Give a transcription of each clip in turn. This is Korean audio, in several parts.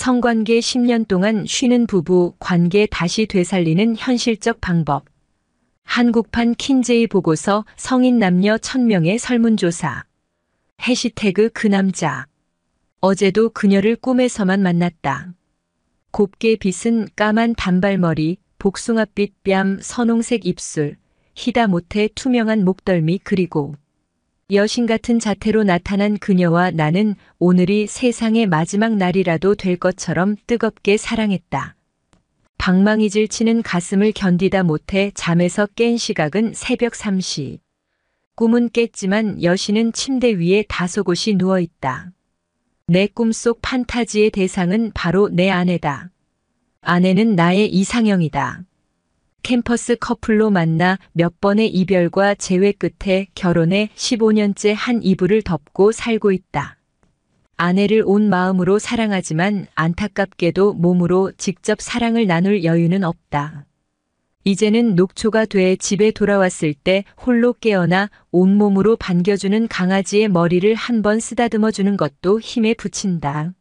성관계 10년 동안 쉬는 부부 관계 다시 되살리는 현실적 방법. 한국판 킨제이 보고서 성인 남녀 1000명의 설문조사. 해시태그 그 남자. 어제도 그녀를 꿈에서만 만났다. 곱게 빗은 까만 단발머리, 복숭아빛 뺨, 선홍색 입술, 희다 못해 투명한 목덜미 그리고 여신 같은 자태로 나타난 그녀와 나는 오늘이 세상의 마지막 날이라도 될 것처럼 뜨겁게 사랑했다. 방망이질 치는 가슴을 견디다 못해 잠에서 깬 시각은 새벽 3시. 꿈은 깼지만 여신은 침대 위에 다소곳이 누워있다. 내 꿈속 판타지의 대상은 바로 내 아내다. 아내는 나의 이상형이다. 캠퍼스 커플로 만나 몇 번의 이별과 재회 끝에 결혼해 15년째 한 이불을 덮고 살고 있다. 아내를 온 마음으로 사랑하지만 안타깝게도 몸으로 직접 사랑을 나눌 여유는 없다. 이제는 녹초가 돼 집에 돌아왔을 때 홀로 깨어나 온몸으로 반겨주는 강아지의 머리를 한 번 쓰다듬어 주는 것도 힘에 부친다.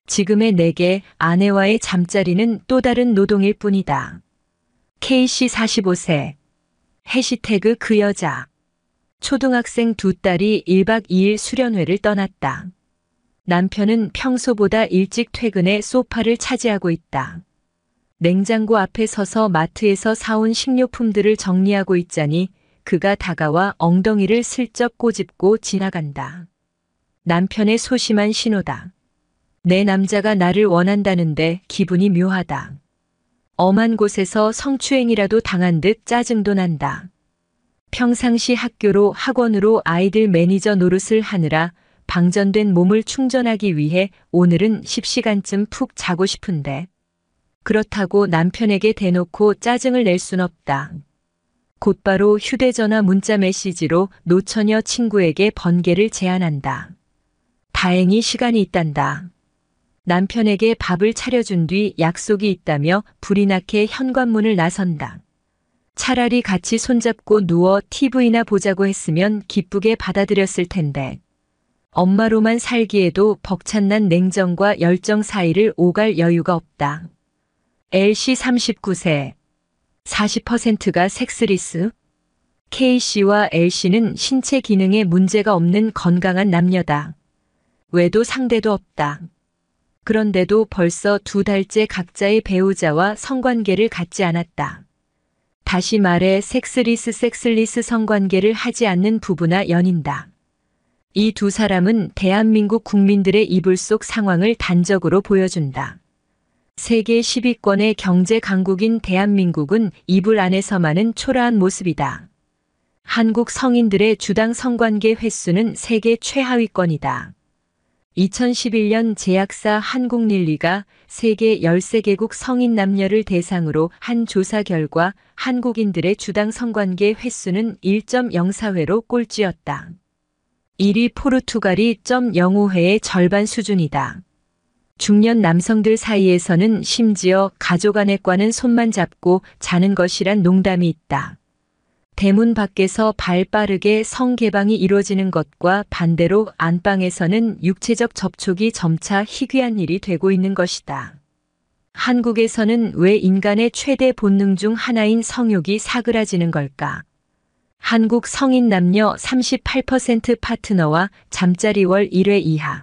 지금의 내게 아내와의 잠자리는 또 다른 노동일 뿐이다. K씨 45세. 해시태그 그 여자. 초등학생 두 딸이 1박 2일 수련회를 떠났다. 남편은 평소보다 일찍 퇴근해 소파를 차지하고 있다. 냉장고 앞에 서서 마트에서 사온 식료품들을 정리하고 있자니 그가 다가와 엉덩이를 슬쩍 꼬집고 지나간다. 남편의 소심한 신호다. 내 남자가 나를 원한다는데 기분이 묘하다. 엄한 곳에서 성추행이라도 당한 듯 짜증도 난다. 평상시 학교로 학원으로 아이들 매니저 노릇을 하느라 방전된 몸을 충전하기 위해 오늘은 10시간쯤 푹 자고 싶은데 그렇다고 남편에게 대놓고 짜증을 낼 순 없다. 곧바로 휴대전화 문자 메시지로 노처녀 친구에게 번개를 제안한다. 다행히 시간이 있단다. 남편에게 밥을 차려준 뒤 약속이 있다며 불이 나게 현관문을 나선다. 차라리 같이 손잡고 누워 TV나 보자고 했으면 기쁘게 받아들였을 텐데 엄마로만 살기에도 벅찬난 냉정과 열정 사이를 오갈 여유가 없다. L씨 39세. 40%가 섹스리스. K씨와 L씨는 신체 기능에 문제가 없는 건강한 남녀다. 외도 상대도 없다. 그런데도 벌써 2달째 각자의 배우자와 성관계를 갖지 않았다. 다시 말해 섹스리스 성관계를 하지 않는 부부나 연인다. 이 두 사람은 대한민국 국민들의 이불 속 상황을 단적으로 보여준다. 세계 10위권의 경제 강국인 대한민국은 이불 안에서만은 초라한 모습이다. 한국 성인들의 주당 성관계 횟수는 세계 최하위권이다. 2011년 제약사 한국릴리가 세계 13개국 성인 남녀를 대상으로 한 조사 결과 한국인들의 주당 성관계 횟수는 1.04회로 꼴찌였다. 1위 포르투갈이 0.05회의 절반 수준이다. 중년 남성들 사이에서는 심지어 가족 안에과는 손만 잡고 자는 것이란 농담이 있다. 대문 밖에서 발 빠르게 성개방이 이루어지는 것과 반대로 안방에서는 육체적 접촉이 점차 희귀한 일이 되고 있는 것이다. 한국에서는 왜 인간의 최대 본능 중 하나인 성욕이 사그라지는 걸까? 한국 성인 남녀 38% 파트너와 잠자리 월 1회 이하.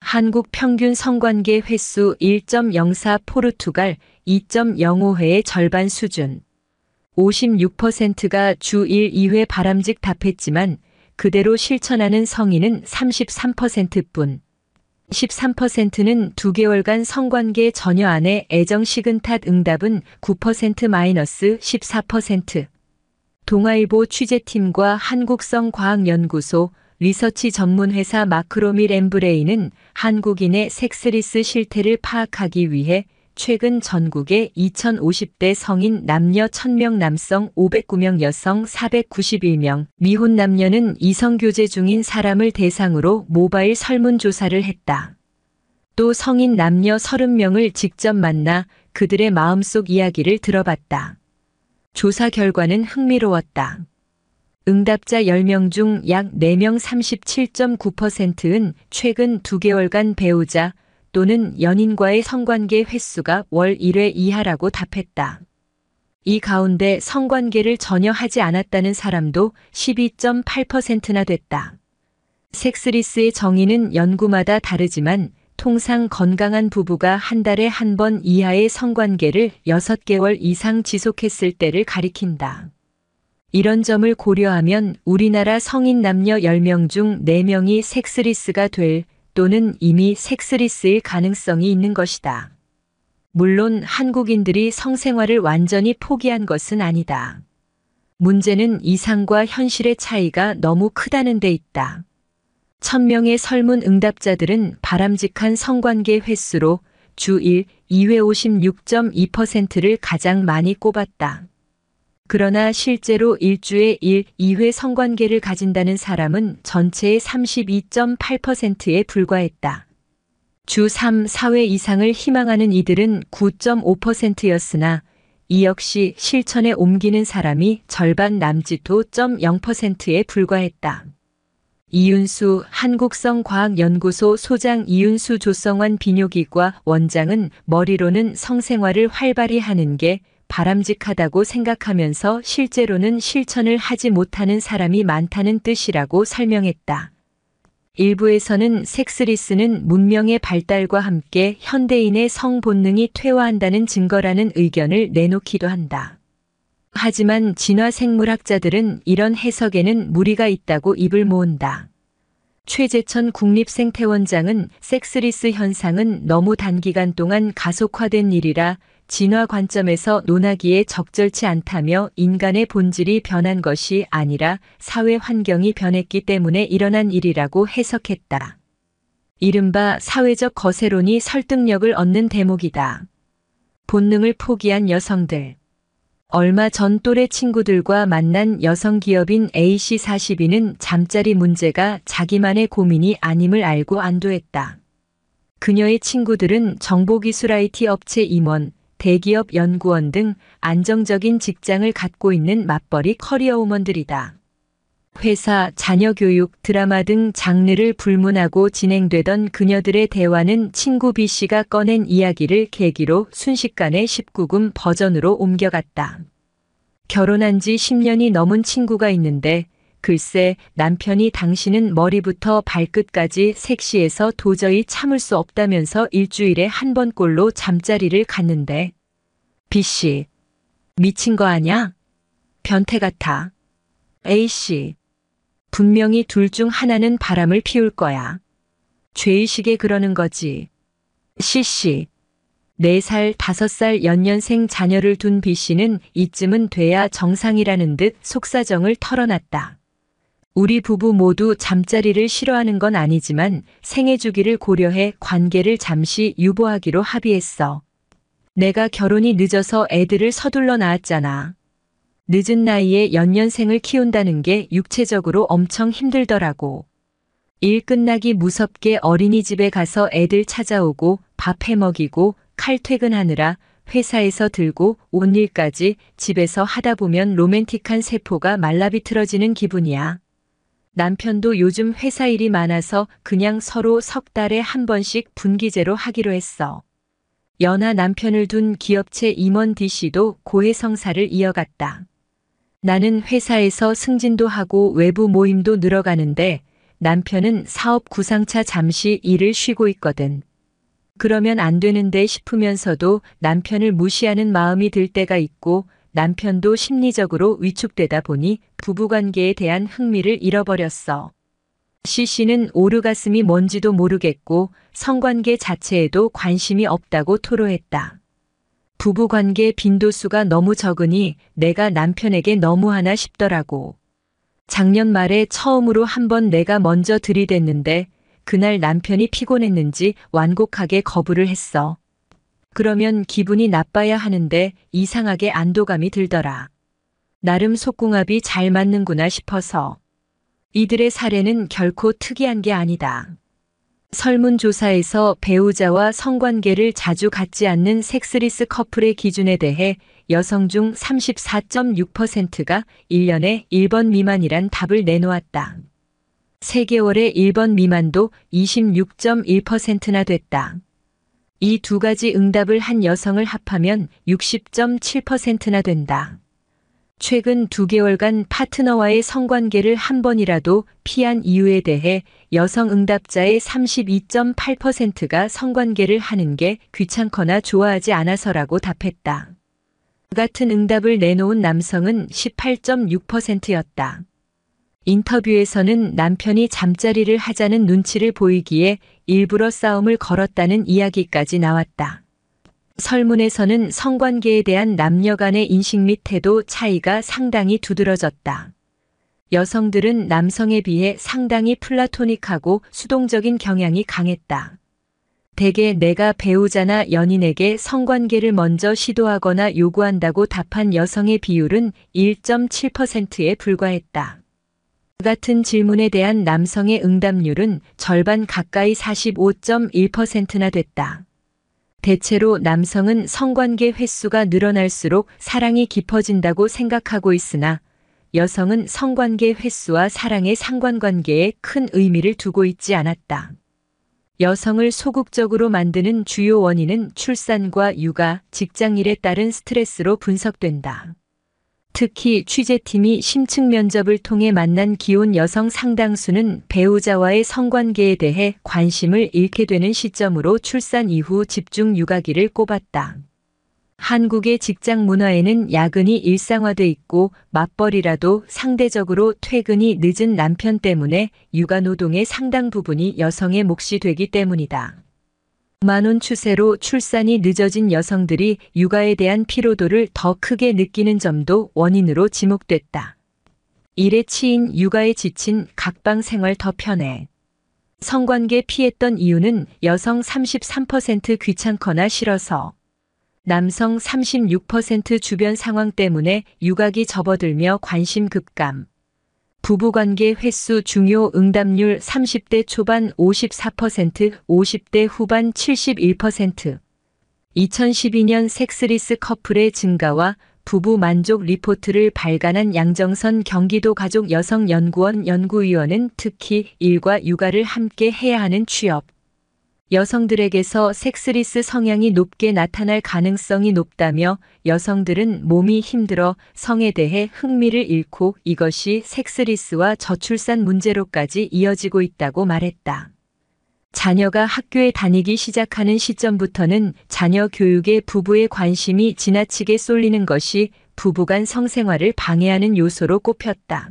한국 평균 성관계 횟수 1.04 포르투갈 2.05회의 절반 수준. 56%가 주 1, 2회 바람직 답했지만 그대로 실천하는 성인은 33%뿐. 13%는 2개월간 성관계 전혀 안 해 애정 식은 탓 응답은 9%-14%. 동아일보 취재팀과 한국성과학연구소 리서치 전문회사 마크로밀 엠브레인은 한국인의 섹스리스 실태를 파악하기 위해 최근 전국의 2050대 성인 남녀 1000명, 남성 509명, 여성 491명, 미혼 남녀는 이성교제 중인 사람을 대상으로 모바일 설문조사를 했다. 또 성인 남녀 30명을 직접 만나 그들의 마음속 이야기를 들어봤다. 조사 결과는 흥미로웠다. 응답자 10명 중 약 4명 37.9%는 최근 2개월간 배우자, 또는 연인과의 성관계 횟수가 월 1회 이하라고 답했다. 이 가운데 성관계를 전혀 하지 않았다는 사람도 12.8%나 됐다. 섹스리스의 정의는 연구마다 다르지만 통상 건강한 부부가 한 달에 한 번 이하의 성관계를 6개월 이상 지속했을 때를 가리킨다. 이런 점을 고려하면 우리나라 성인 남녀 10명 중 4명이 섹스리스가 될 또는 이미 섹스리스일 가능성이 있는 것이다. 물론 한국인들이 성생활을 완전히 포기한 것은 아니다. 문제는 이상과 현실의 차이가 너무 크다는 데 있다. 1000명의 설문 응답자들은 바람직한 성관계 횟수로 주 1, 2회 56.2%를 가장 많이 꼽았다. 그러나 실제로 일주에 1, 2회 성관계를 가진다는 사람은 전체의 32.8%에 불과했다. 주 3, 4회 이상을 희망하는 이들은 9.5%였으나 이 역시 실천에 옮기는 사람이 절반 남짓도 0.0%에 불과했다. 이윤수 한국성과학연구소 소장 이윤수 조성환 비뇨기과 원장은 머리로는 성생활을 활발히 하는 게 바람직하다고 생각하면서 실제로는 실천을 하지 못하는 사람이 많다는 뜻이라고 설명했다. 일부에서는 섹스리스는 문명의 발달과 함께 현대인의 성 본능이 퇴화한다는 증거라는 의견을 내놓기도 한다. 하지만 진화생물학자들은 이런 해석에는 무리가 있다고 입을 모은다. 최재천 국립생태원장은 섹스리스 현상은 너무 단기간 동안 가속화된 일이라 진화 관점에서 논하기에 적절치 않다며 인간의 본질이 변한 것이 아니라 사회 환경이 변했기 때문에 일어난 일이라고 해석했다. 이른바 사회적 거세론이 설득력을 얻는 대목이다. 본능을 포기한 여성들. 얼마 전 또래 친구들과 만난 여성 기업인 A씨42는 잠자리 문제가 자기만의 고민이 아님을 알고 안도했다. 그녀의 친구들은 정보기술 IT 업체 임원, 대기업 연구원 등 안정적인 직장을 갖고 있는 맞벌이 커리어우먼들이다. 회사, 자녀 교육, 드라마 등 장르를 불문하고 진행되던 그녀들의 대화는 친구 B씨가 꺼낸 이야기를 계기로 순식간에 19금 버전으로 옮겨갔다. 결혼한 지 10년이 넘은 친구가 있는데 글쎄 남편이 당신은 머리부터 발끝까지 섹시해서 도저히 참을 수 없다면서 일주일에 한 번꼴로 잠자리를 갔는데 B씨, 미친 거 아냐? 변태 같아. A씨, 분명히 둘 중 하나는 바람을 피울 거야. 죄의식에 그러는 거지. C씨, 4살, 5살 연년생 자녀를 둔 B씨는 이쯤은 돼야 정상이라는 듯 속사정을 털어놨다. 우리 부부 모두 잠자리를 싫어하는 건 아니지만 생애 주기를 고려해 관계를 잠시 유보하기로 합의했어. 내가 결혼이 늦어서 애들을 서둘러 낳았잖아. 늦은 나이에 연년생을 키운다는 게 육체적으로 엄청 힘들더라고. 일 끝나기 무섭게 어린이집에 가서 애들 찾아오고 밥 해먹이고 칼퇴근하느라 회사에서 들고 온 일까지 집에서 하다 보면 로맨틱한 세포가 말라비틀어지는 기분이야. 남편도 요즘 회사 일이 많아서 그냥 서로 석 달에 한 번씩 분기제로 하기로 했어. 연하 남편을 둔 기업체 임원 D씨도 고해성사를 이어갔다. 나는 회사에서 승진도 하고 외부 모임도 늘어가는데 남편은 사업 구상차 잠시 일을 쉬고 있거든. 그러면 안 되는데 싶으면서도 남편을 무시하는 마음이 들 때가 있고 남편도 심리적으로 위축되다 보니 부부관계에 대한 흥미를 잃어버렸어. C씨는 오르가슴이 뭔지도 모르겠고 성관계 자체에도 관심이 없다고 토로했다. 부부관계 빈도수가 너무 적으니 내가 남편에게 너무하나 싶더라고. 작년 말에 처음으로 한번 내가 먼저 들이댔는데 그날 남편이 피곤했는지 완곡하게 거부를 했어. 그러면 기분이 나빠야 하는데 이상하게 안도감이 들더라. 나름 속궁합이 잘 맞는구나 싶어서. 이들의 사례는 결코 특이한 게 아니다. 설문조사에서 배우자와 성관계를 자주 갖지 않는 섹스리스 커플의 기준에 대해 여성 중 34.6%가 1년에 1번 미만이란 답을 내놓았다. 3개월에 1번 미만도 26.1%나 됐다. 이 두 가지 응답을 한 여성을 합하면 60.7%나 된다. 최근 2개월간 파트너와의 성관계를 한 번이라도 피한 이유에 대해 여성 응답자의 32.8%가 성관계를 하는 게 귀찮거나 좋아하지 않아서라고 답했다. 같은 응답을 내놓은 남성은 18.6%였다. 인터뷰에서는 남편이 잠자리를 하자는 눈치를 보이기에 일부러 싸움을 걸었다는 이야기까지 나왔다. 설문에서는 성관계에 대한 남녀 간의 인식 및 태도 차이가 상당히 두드러졌다. 여성들은 남성에 비해 상당히 플라토닉하고 수동적인 경향이 강했다. 대개 내가 배우자나 연인에게 성관계를 먼저 시도하거나 요구한다고 답한 여성의 비율은 1.7%에 불과했다. 같은 질문에 대한 남성의 응답률은 절반 가까이 45.1%나 됐다. 대체로 남성은 성관계 횟수가 늘어날수록 사랑이 깊어진다고 생각하고 있으나 여성은 성관계 횟수와 사랑의 상관관계에 큰 의미를 두고 있지 않았다. 여성을 소극적으로 만드는 주요 원인은 출산과 육아, 직장일에 따른 스트레스로 분석된다. 특히 취재팀이 심층 면접을 통해 만난 기혼 여성 상당수는 배우자와의 성관계에 대해 관심을 잃게 되는 시점으로 출산 이후 집중 육아기를 꼽았다. 한국의 직장 문화에는 야근이 일상화돼 있고 맞벌이라도 상대적으로 퇴근이 늦은 남편 때문에 육아 노동의 상당 부분이 여성의 몫이 되기 때문이다. 만원 추세로 출산이 늦어진 여성들이 육아에 대한 피로도를 더 크게 느끼는 점도 원인으로 지목됐다. 일에 치인 육아에 지친 각방 생활 더 편해. 성관계 피했던 이유는 여성 33% 귀찮거나 싫어서, 남성 36% 주변 상황 때문에 육아기 접어들며 관심 급감. 부부관계 횟수 중요 응답률 30대 초반 54%, 50대 후반 71%. 2012년 섹스리스 커플의 증가와 부부 만족 리포트를 발간한 양정선 경기도 가족 여성연구원 연구위원은 특히 일과 육아를 함께 해야 하는 취업 여성들에게서 섹스리스 성향이 높게 나타날 가능성이 높다며 여성들은 몸이 힘들어 성에 대해 흥미를 잃고 이것이 섹스리스와 저출산 문제로까지 이어지고 있다고 말했다. 자녀가 학교에 다니기 시작하는 시점부터는 자녀 교육에 부부의 관심이 지나치게 쏠리는 것이 부부간 성생활을 방해하는 요소로 꼽혔다.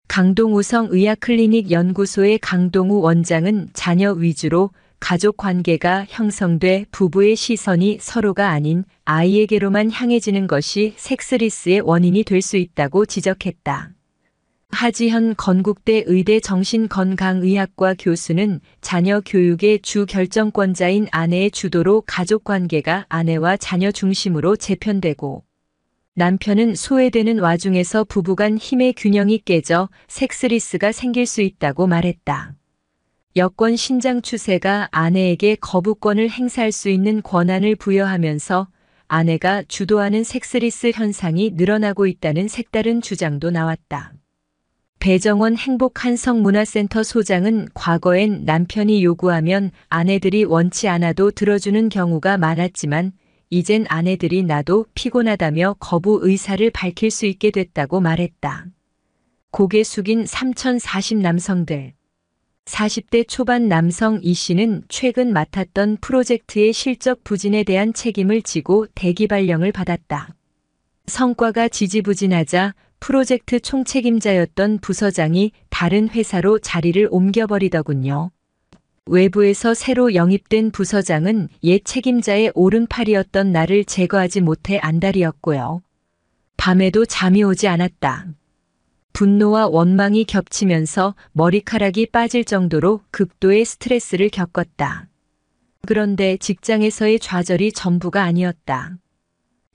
강동우성 의학클리닉 연구소의 강동우 원장은 자녀 위주로 가족 관계가 형성돼 부부의 시선이 서로가 아닌 아이에게로만 향해지는 것이 섹스리스의 원인이 될 수 있다고 지적했다. 하지현 건국대 의대 정신건강의학과 교수는 자녀 교육의 주 결정권자인 아내의 주도로 가족 관계가 아내와 자녀 중심으로 재편되고 남편은 소외되는 와중에서 부부간 힘의 균형이 깨져 섹스리스가 생길 수 있다고 말했다. 여권 신장 추세가 아내에게 거부권을 행사할 수 있는 권한을 부여하면서 아내가 주도하는 섹스리스 현상이 늘어나고 있다는 색다른 주장도 나왔다. 배정원 행복한성문화센터 소장은 과거엔 남편이 요구하면 아내들이 원치 않아도 들어주는 경우가 많았지만 이젠 아내들이 나도 피곤하다며 거부 의사를 밝힐 수 있게 됐다고 말했다. 고개 숙인 3040 남성들. 40대 초반 남성 이 씨는 최근 맡았던 프로젝트의 실적 부진에 대한 책임을 지고 대기 발령을 받았다. 성과가 지지부진하자 프로젝트 총책임자였던 부서장이 다른 회사로 자리를 옮겨버리더군요. 외부에서 새로 영입된 부서장은 옛 책임자의 오른팔이었던 나를 제거하지 못해 안달이었고요. 밤에도 잠이 오지 않았다. 분노와 원망이 겹치면서 머리카락이 빠질 정도로 극도의 스트레스를 겪었다. 그런데 직장에서의 좌절이 전부가 아니었다.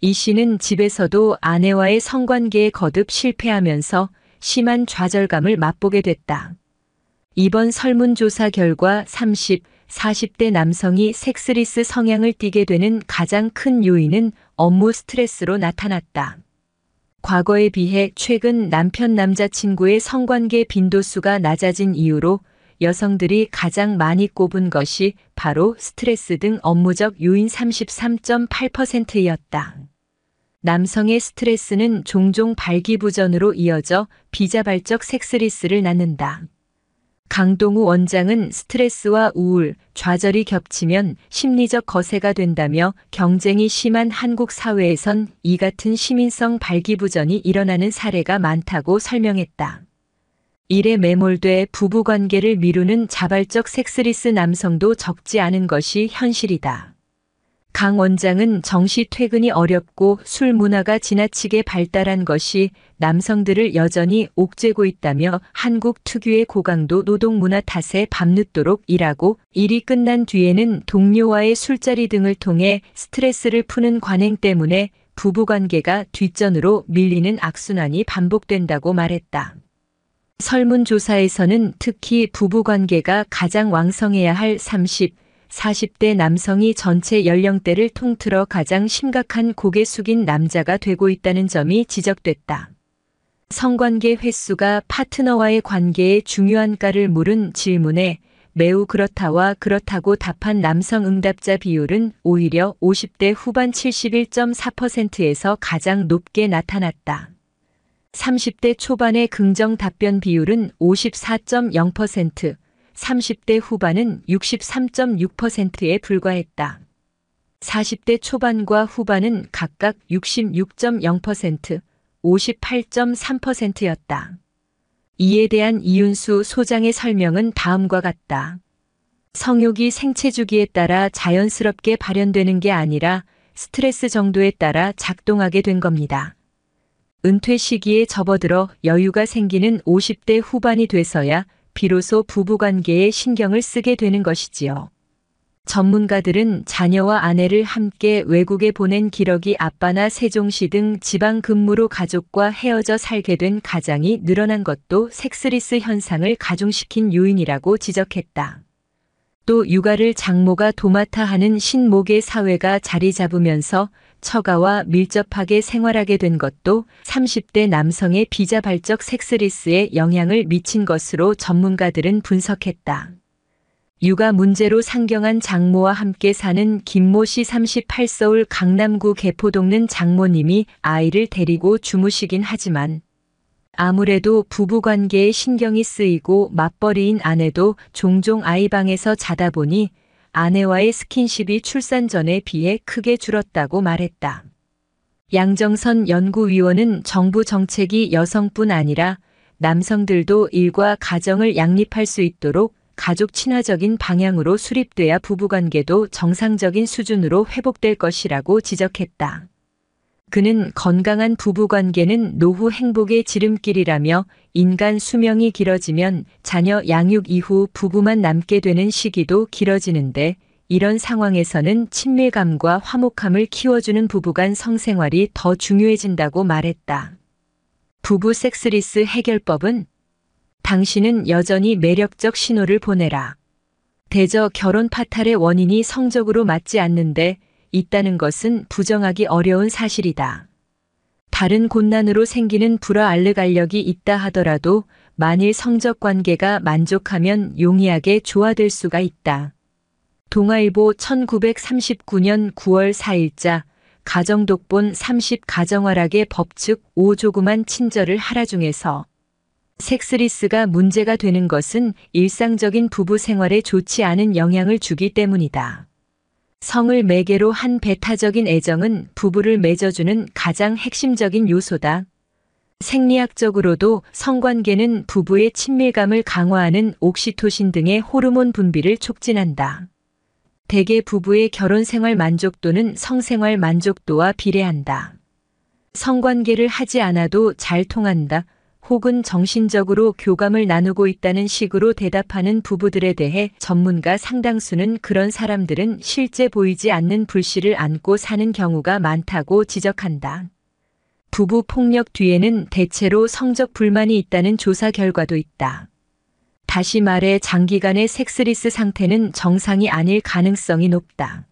이 씨는 집에서도 아내와의 성관계에 거듭 실패하면서 심한 좌절감을 맛보게 됐다. 이번 설문조사 결과 30, 40대 남성이 섹스리스 성향을 띠게 되는 가장 큰 요인은 업무 스트레스로 나타났다. 과거에 비해 최근 남편 남자친구의 성관계 빈도수가 낮아진 이유로 여성들이 가장 많이 꼽은 것이 바로 스트레스 등 업무적 요인 33.8%였다. 남성의 스트레스는 종종 발기부전으로 이어져 비자발적 섹스리스를 낳는다. 강동우 원장은 스트레스와 우울, 좌절이 겹치면 심리적 거세가 된다며 경쟁이 심한 한국 사회에선 이 같은 시민성 발기부전이 일어나는 사례가 많다고 설명했다. 일에 매몰돼 부부관계를 미루는 자발적 섹스리스 남성도 적지 않은 것이 현실이다. 강 원장은 정시 퇴근이 어렵고 술 문화가 지나치게 발달한 것이 남성들을 여전히 옥죄고 있다며 한국 특유의 고강도 노동 문화 탓에 밤늦도록 일하고 일이 끝난 뒤에는 동료와의 술자리 등을 통해 스트레스를 푸는 관행 때문에 부부관계가 뒷전으로 밀리는 악순환이 반복된다고 말했다. 설문조사에서는 특히 부부관계가 가장 왕성해야 할 30, 40대 남성이 전체 연령대를 통틀어 가장 심각한 고개 숙인 남자가 되고 있다는 점이 지적됐다. 성관계 횟수가 파트너와의 관계에 중요한가를 물은 질문에 매우 그렇다와 그렇다고 답한 남성 응답자 비율은 오히려 50대 후반 71.4%에서 가장 높게 나타났다. 30대 초반의 긍정 답변 비율은 54.0%, 30대 후반은 63.6%에 불과했다. 40대 초반과 후반은 각각 66.0%, 58.3%였다. 이에 대한 이윤수 소장의 설명은 다음과 같다. 성욕이 생체 주기에 따라 자연스럽게 발현되는 게 아니라 스트레스 정도에 따라 작동하게 된 겁니다. 은퇴 시기에 접어들어 여유가 생기는 50대 후반이 돼서야 비로소 부부관계에 신경을 쓰게 되는 것이지요. 전문가들은 자녀와 아내를 함께 외국에 보낸 기러기 아빠나 세종시 등 지방 근무로 가족과 헤어져 살게 된 가장이 늘어난 것도 섹스리스 현상을 가중시킨 요인이라고 지적했다. 또 육아를 장모가 도맡아 하는 신모계 사회가 자리 잡으면서 처가와 밀접하게 생활하게 된 것도 30대 남성의 비자발적 섹스리스에 영향을 미친 것으로 전문가들은 분석했다. 육아 문제로 상경한 장모와 함께 사는 김모 씨 38 서울 강남구 개포동는 장모님이 아이를 데리고 주무시긴 하지만 아무래도 부부관계에 신경이 쓰이고 맞벌이인 아내도 종종 아이 방에서 자다 보니 아내와의 스킨십이 출산 전에 비해 크게 줄었다고 말했다. 양정선 연구위원은 정부 정책이 여성뿐 아니라 남성들도 일과 가정을 양립할 수 있도록 가족 친화적인 방향으로 수립돼야 부부관계도 정상적인 수준으로 회복될 것이라고 지적했다. 그는 건강한 부부관계는 노후 행복의 지름길이라며 인간 수명이 길어지면 자녀 양육 이후 부부만 남게 되는 시기도 길어지는데 이런 상황에서는 친밀감과 화목함을 키워주는 부부간 성생활이 더 중요해진다고 말했다. 부부 섹스리스 해결법은 당신은 여전히 매력적 신호를 보내라. 대저 결혼 파탈의 원인이 성적으로 맞지 않는데 있다는 것은 부정하기 어려운 사실이다. 다른 곤란으로 생기는 불화알르 알력이 있다 하더라도 만일 성적 관계가 만족하면 용이하게 조화될 수가 있다. 동아일보 1939년 9월 4일자 가정독본 30 가정활학의 법칙 5 조그만 친절을 하라 중에서 섹스리스가 문제가 되는 것은 일상적인 부부 생활에 좋지 않은 영향을 주기 때문이다. 성을 매개로 한 배타적인 애정은 부부를 맺어주는 가장 핵심적인 요소다. 생리학적으로도 성관계는 부부의 친밀감을 강화하는 옥시토신 등의 호르몬 분비를 촉진한다. 대개 부부의 결혼 생활 만족도는 성생활 만족도와 비례한다. 성관계를 하지 않아도 잘 통한다. 혹은 정신적으로 교감을 나누고 있다는 식으로 대답하는 부부들에 대해 전문가 상당수는 그런 사람들은 실제 보이지 않는 불씨를 안고 사는 경우가 많다고 지적한다. 부부 폭력 뒤에는 대체로 성적 불만이 있다는 조사 결과도 있다. 다시 말해 장기간의 섹스리스 상태는 정상이 아닐 가능성이 높다.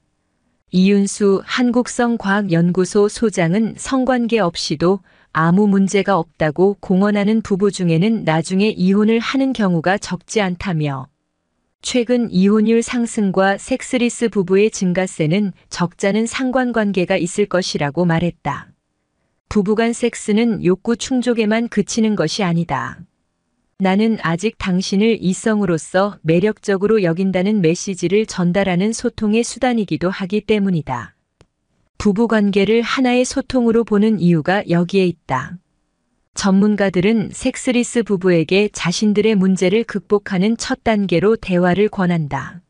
이윤수 한국성과학연구소 소장은 성관계 없이도 아무 문제가 없다고 공언하는 부부 중에는 나중에 이혼을 하는 경우가 적지 않다며 최근 이혼율 상승과 섹스리스 부부의 증가세는 적잖은 상관관계가 있을 것이라고 말했다. 부부간 섹스는 욕구 충족에만 그치는 것이 아니다. 나는 아직 당신을 이성으로서 매력적으로 여긴다는 메시지를 전달하는 소통의 수단이기도 하기 때문이다. 부부관계를 하나의 소통으로 보는 이유가 여기에 있다. 전문가들은 섹스리스 부부에게 자신들의 문제를 극복하는 첫 단계로 대화를 권한다.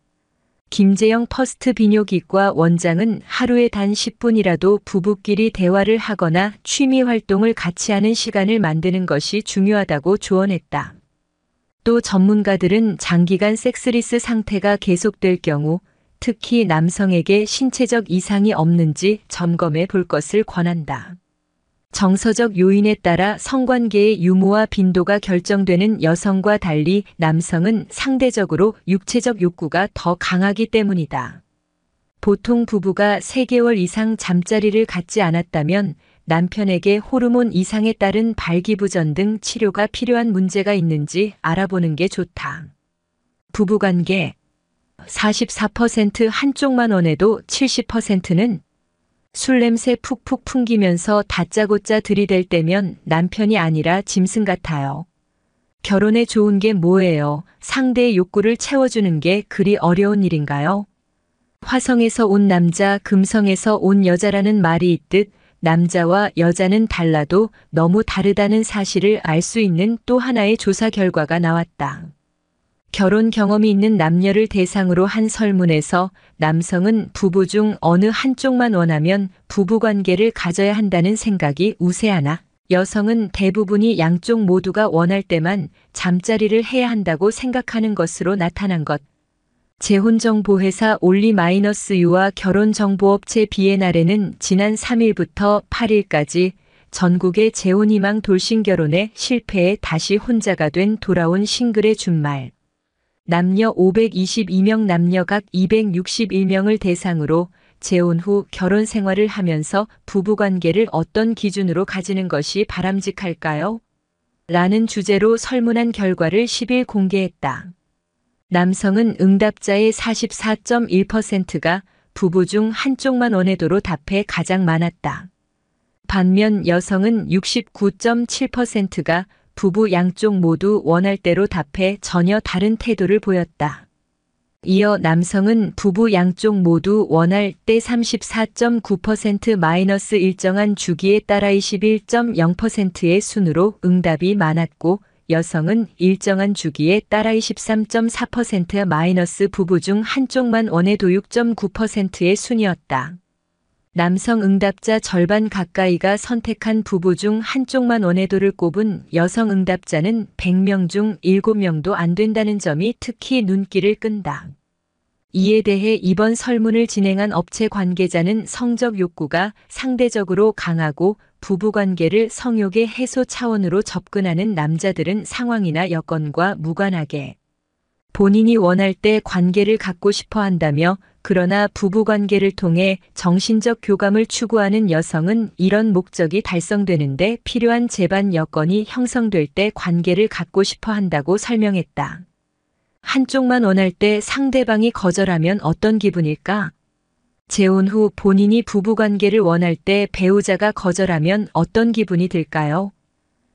김재영 퍼스트 비뇨기과 원장은 하루에 단 10분이라도 부부끼리 대화를 하거나 취미 활동을 같이 하는 시간을 만드는 것이 중요하다고 조언했다. 또 전문가들은 장기간 섹스리스 상태가 계속될 경우 특히 남성에게 신체적 이상이 없는지 점검해 볼 것을 권한다. 정서적 요인에 따라 성관계의 유무와 빈도가 결정되는 여성과 달리 남성은 상대적으로 육체적 욕구가 더 강하기 때문이다. 보통 부부가 3개월 이상 잠자리를 갖지 않았다면 남편에게 호르몬 이상에 따른 발기부전 등 치료가 필요한 문제가 있는지 알아보는 게 좋다. 부부관계 44% 한쪽만 원해도 70%는 술 냄새 푹푹 풍기면서 다짜고짜 들이댈 때면 남편이 아니라 짐승 같아요. 결혼에 좋은 게 뭐예요? 상대의 욕구를 채워주는 게 그리 어려운 일인가요? 화성에서 온 남자, 금성에서 온 여자라는 말이 있듯 남자와 여자는 달라도 너무 다르다는 사실을 알 수 있는 또 하나의 조사 결과가 나왔다. 결혼 경험이 있는 남녀를 대상으로 한 설문에서 남성은 부부 중 어느 한쪽만 원하면 부부관계를 가져야 한다는 생각이 우세하나 여성은 대부분이 양쪽 모두가 원할 때만 잠자리를 해야 한다고 생각하는 것으로 나타난 것. 재혼정보회사 올리-유와 결혼정보업체 비에날에는 지난 3일부터 8일까지 전국의 재혼희망 돌싱결혼에 실패해 다시 혼자가 된 돌아온 싱글의 준말. 남녀 522명 남녀 각 261명을 대상으로 재혼 후 결혼 생활을 하면서 부부관계를 어떤 기준으로 가지는 것이 바람직할까요? 라는 주제로 설문한 결과를 10일 공개했다. 남성은 응답자의 44.1%가 부부 중 한쪽만 원해도로 답해 가장 많았다. 반면 여성은 69.7%가 부부 양쪽 모두 원할 대로 답해 전혀 다른 태도를 보였다. 이어 남성은 부부 양쪽 모두 원할 때 34.9% 일정한 주기에 따라 21.0%의 순으로 응답이 많았고 여성은 일정한 주기에 따라 23.4% 부부 중 한쪽만 원해도 6.9%의 순이었다. 남성 응답자 절반 가까이가 선택한 부부 중 한쪽만 원해도를 꼽은 여성 응답자는 100명 중 7명도 안 된다는 점이 특히 눈길을 끈다. 이에 대해 이번 설문을 진행한 업체 관계자는 성적 욕구가 상대적으로 강하고 부부관계를 성욕의 해소 차원으로 접근하는 남자들은 상황이나 여건과 무관하게 본인이 원할 때 관계를 갖고 싶어 한다며 그러나 부부관계를 통해 정신적 교감을 추구하는 여성은 이런 목적이 달성되는데 필요한 제반 여건이 형성될 때 관계를 갖고 싶어 한다고 설명했다. 한쪽만 원할 때 상대방이 거절하면 어떤 기분일까? 재혼 후 본인이 부부관계를 원할 때 배우자가 거절하면 어떤 기분이 들까요?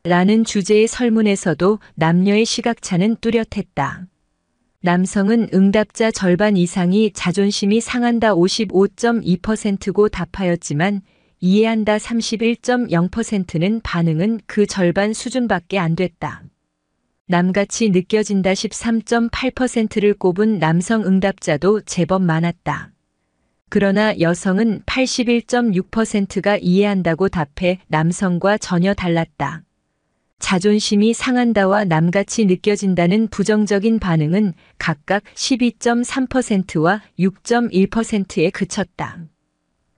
라는 주제의 설문에서도 남녀의 시각차는 뚜렷했다. 남성은 응답자 절반 이상이 자존심이 상한다 55.2%고 답하였지만 이해한다 31.0%는 반응은 그 절반 수준밖에 안 됐다. 남같이 느껴진다 13.8%를 꼽은 남성 응답자도 제법 많았다. 그러나 여성은 81.6%가 이해한다고 답해 남성과 전혀 달랐다. 자존심이 상한다와 남같이 느껴진다는 부정적인 반응은 각각 12.3%와 6.1%에 그쳤다.